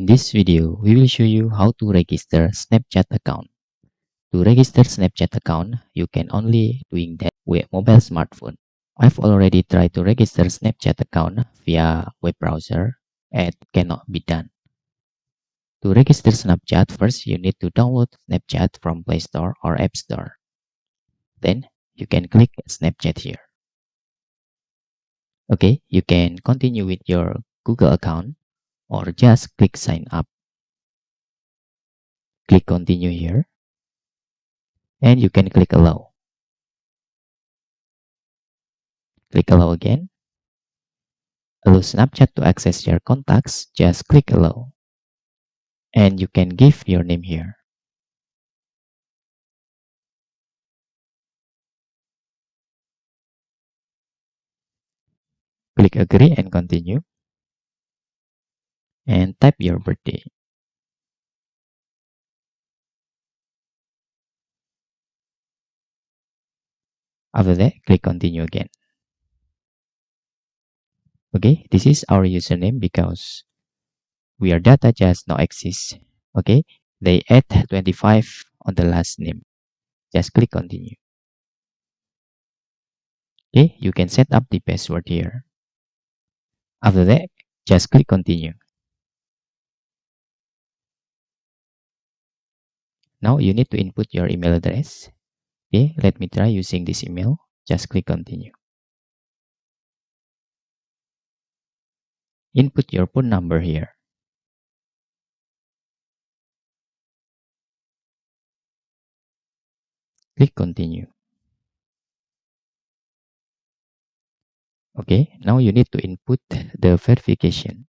In this video, we will show you how to register Snapchat account. To register Snapchat account, you can only doing that with mobile smartphone. I've already tried to register Snapchat account via web browser and cannot be done. To register Snapchat, first you need to download Snapchat from Play Store or App Store. Then you can click Snapchat here. Okay, you can continue with your Google account or just click sign up. Click continue here and you can click allow. Click allow again. Allow Snapchat to access your contacts, just click allow. And you can give your name here. Click agree and continue. And type your birthday. After that, click continue again. Okay, this is our username because our data just now exists. Okay, they add 25 on the last name. Just click continue. Okay, you can set up the password here. After that, just click continue. Now you need to input your email address. Okay, let me try using this email. Just click continue. Input your phone number here. Click continue. Okay, now you need to input the verification.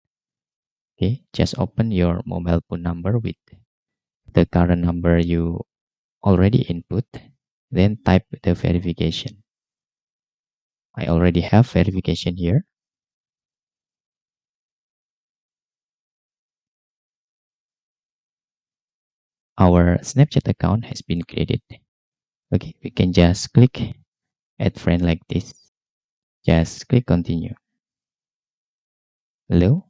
Okay, just open your mobile phone number with the current number you already input, then type the verification. I already have verification here. Our Snapchat account has been created. Okay, we can just click add friend like this. Just click continue. Hello.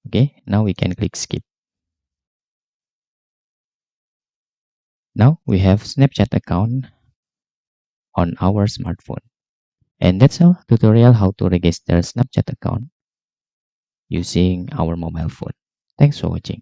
Okay, now we can click skip. Now we have Snapchat account on our smartphone. And that's all tutorial how to register Snapchat account using our mobile phone. Thanks for watching.